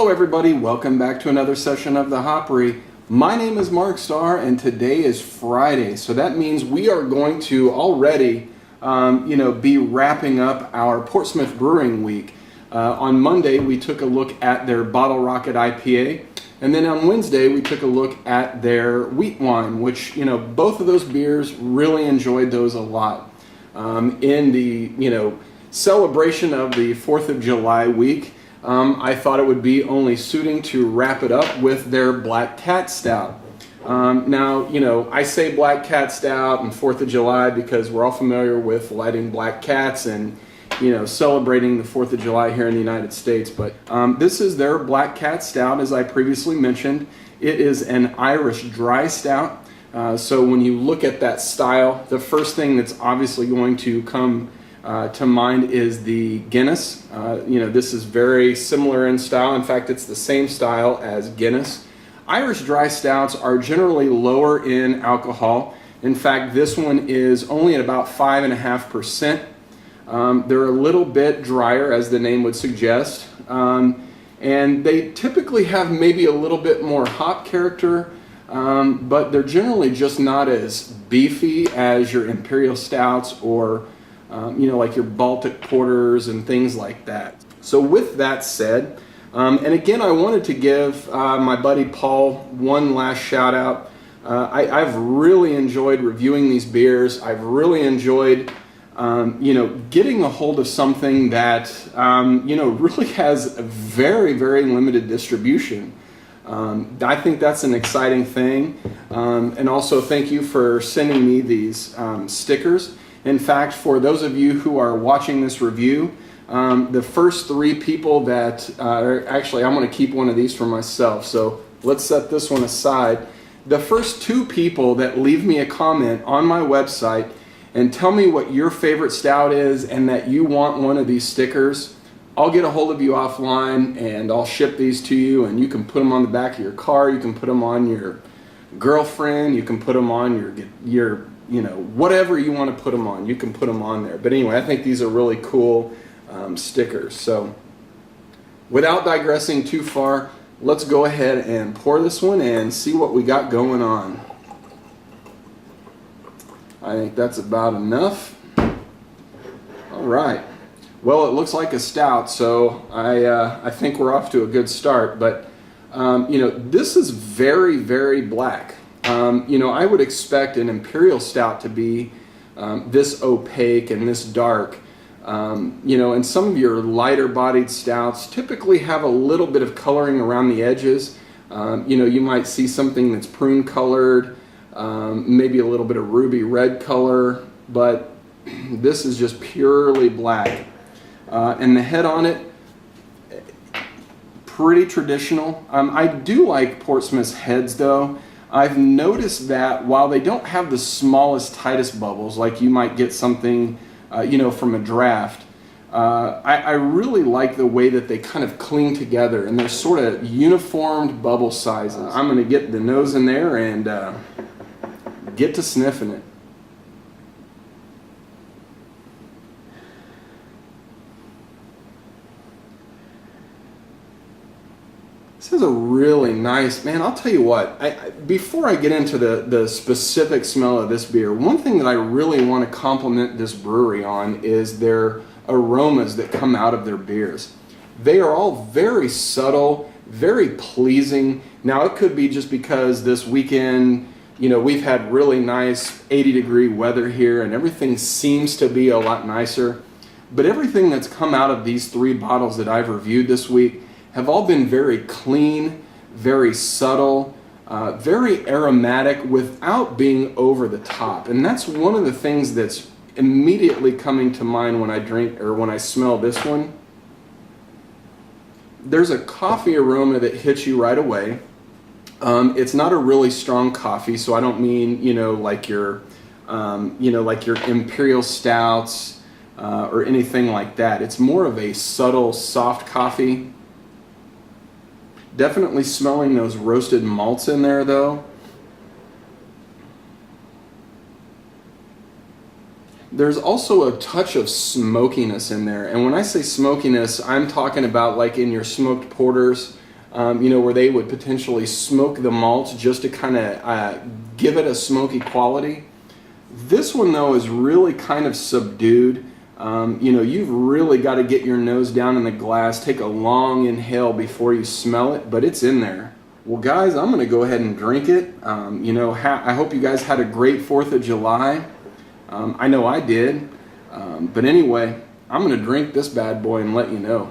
Hello everybody, welcome back to another session of the Hopry. My name is Mark Starr and today is Friday, so that means we are going to already be wrapping up our Portsmouth Brewing Week. On Monday we took a look at their Bottle Rocket IPA, and then on Wednesday we took a look at their wheat wine, which both of those beers, really enjoyed those a lot. In the celebration of the 4th of July week, I thought it would be only suiting to wrap it up with their Black Cat Stout. Now, I say Black Cat Stout and 4th of July because we're all familiar with lighting black cats and, celebrating the 4th of July here in the United States. But this is their Black Cat Stout, as I previously mentioned. It is an Irish dry stout. So when you look at that style, the first thing that's obviously going to come to mind is the Guinness. This is very similar in style. In fact, it's the same style as Guinness. Irish dry stouts are generally lower in alcohol. In fact, this one is only at about 5.5%. They're a little bit drier, as the name would suggest. And they typically have maybe a little bit more hop character, but they're generally just not as beefy as your Imperial Stouts or like your Baltic Porters and things like that. So with that said, and again, I wanted to give my buddy Paul one last shout out. I've really enjoyed reviewing these beers. I've really enjoyed, getting a hold of something that, really has a very, very limited distribution. I think that's an exciting thing. And also thank you for sending me these stickers. In fact, for those of you who are watching this review, the first 3 people that, actually I'm going to keep one of these for myself, so let's set this one aside. The first 2 people that leave me a comment on my website and tell me what your favorite stout is and that you want one of these stickers, I'll get a hold of you offline and I'll ship these to you, and you can put them on the back of your car, you can put them on your girlfriend, you can put them on your whatever you want to put them on, you can put them on there. But anyway, I think these are really cool stickers. So without digressing too far, let's go ahead and pour this one and see what we got going on. I think that's about enough. All right. Well, it looks like a stout, so I think we're off to a good start. But this is very, very black. I would expect an Imperial Stout to be this opaque and this dark. And some of your lighter bodied stouts typically have a little bit of coloring around the edges. You might see something that's prune colored, maybe a little bit of ruby red color, but this is just purely black. And the head on it, pretty traditional. I do like Portsmouth's heads though. I've noticed that while they don't have the smallest, tightest bubbles, like you might get something, from a draft, I really like the way that they kind of cling together and they're sort of uniformed bubble sizes. I'm going to get the nose in there and get to sniffing it. This is a really nice, man, I'll tell you what, before I get into the specific smell of this beer, one thing that I really want to compliment this brewery on is their aromas that come out of their beers. They are all very subtle, very pleasing. Now it could be just because this weekend, we've had really nice 80-degree weather here and everything seems to be a lot nicer. But everything that's come out of these 3 bottles that I've reviewed this week have all been very clean, very subtle, very aromatic without being over the top. And that's one of the things that's immediately coming to mind when I drink or when I smell this one. There's a coffee aroma that hits you right away. It's not a really strong coffee, so I don't mean, like your Imperial Stouts or anything like that. It's more of a subtle, soft coffee. Definitely smelling those roasted malts in there though. There's also a touch of smokiness in there, and when I say smokiness, I'm talking about like in your smoked porters, where they would potentially smoke the malts just to kind of give it a smoky quality. This one though is really kind of subdued. You've really got to get your nose down in the glass, take a long inhale before you smell it, but it's in there. Well guys, I'm going to go ahead and drink it. I hope you guys had a great 4th of July. I know I did. But anyway, I'm going to drink this bad boy and let you know.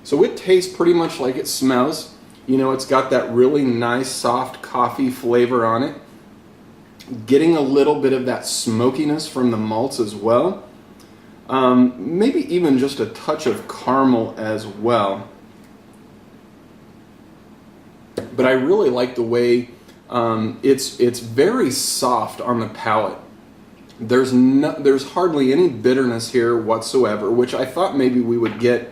So it tastes pretty much like it smells. It's got that really nice soft coffee flavor on it. Getting a little bit of that smokiness from the malts as well. Maybe even just a touch of caramel as well. But I really like the way it's very soft on the palate. There's hardly any bitterness here whatsoever, which I thought maybe we would get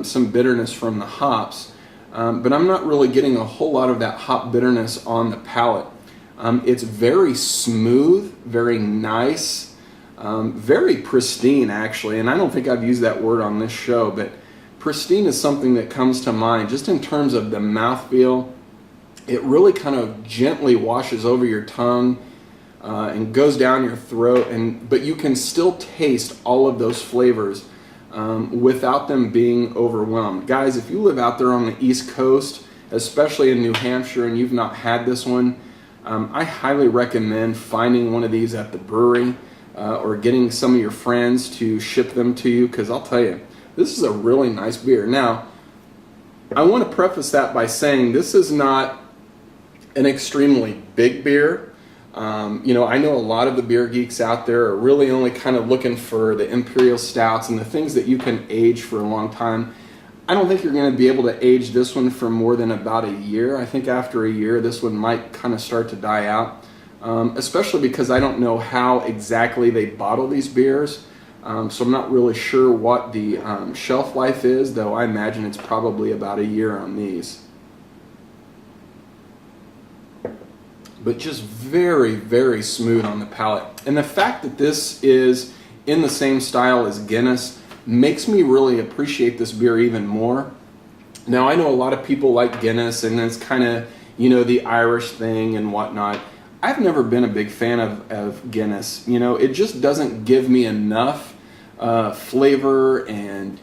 some bitterness from the hops, but I'm not really getting a whole lot of that hop bitterness on the palate. It's very smooth, very nice, very pristine actually, and I don't think I've used that word on this show, but pristine is something that comes to mind just in terms of the mouthfeel. It really kind of gently washes over your tongue and goes down your throat, but you can still taste all of those flavors without them being overwhelmed. Guys, if you live out there on the East Coast, especially in New Hampshire, and you've not had this one, I highly recommend finding one of these at the brewery or getting some of your friends to ship them to you, because I'll tell you, this is a really nice beer. Now, I want to preface that by saying this is not an extremely big beer. I know a lot of the beer geeks out there are really only kind of looking for the imperial stouts and the things that you can age for a long time. I don't think you're going to be able to age this one for more than about a year. I think after a year this one might kind of start to die out, especially because I don't know how exactly they bottle these beers. So I'm not really sure what the shelf life is, though I imagine it's probably about a year on these. But just very, very smooth on the palate. And the fact that this is in the same style as Guinness makes me really appreciate this beer even more. Now, I know a lot of people like Guinness, and it's kind of, the Irish thing and whatnot. I've never been a big fan of Guinness. It just doesn't give me enough flavor and,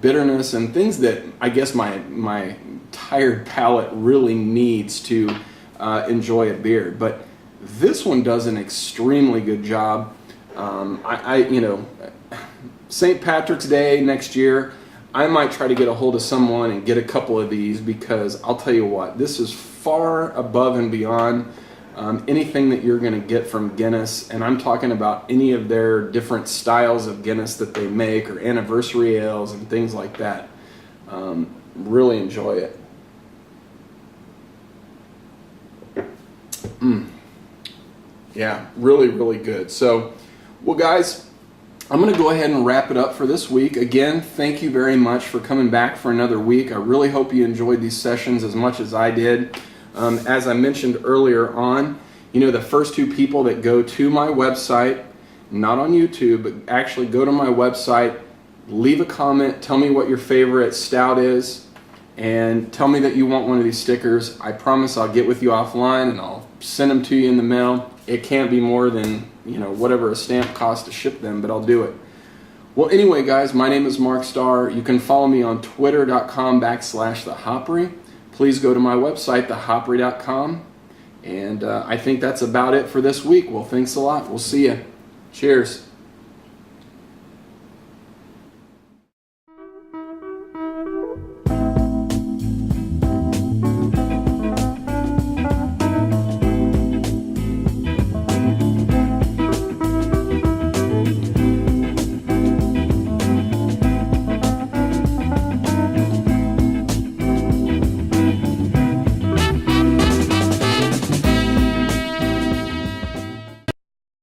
bitterness and things that I guess my tired palate really needs to enjoy a beer. But this one does an extremely good job. St. Patrick's Day next year, I might try to get a hold of someone and get a couple of these, because I'll tell you what, this is far above and beyond anything that you're going to get from Guinness, and I'm talking about any of their different styles of Guinness that they make, or anniversary ales and things like that. Really enjoy it. Yeah, really, really good. So, well guys, I'm going to go ahead and wrap it up for this week. Again, thank you very much for coming back for another week. I really hope you enjoyed these sessions as much as I did. As I mentioned earlier on, the first two people that go to my website, not on YouTube, but actually go to my website, leave a comment, tell me what your favorite stout is, and tell me that you want one of these stickers. I promise I'll get with you offline and I'll send them to you in the mail. It can't be more than, whatever a stamp costs to ship them, but I'll do it. Well, anyway, guys, my name is Mark Starr. You can follow me on twitter.com/thehopry. Please go to my website, thehopry.com. And I think that's about it for this week. Well, thanks a lot. We'll see you. Cheers.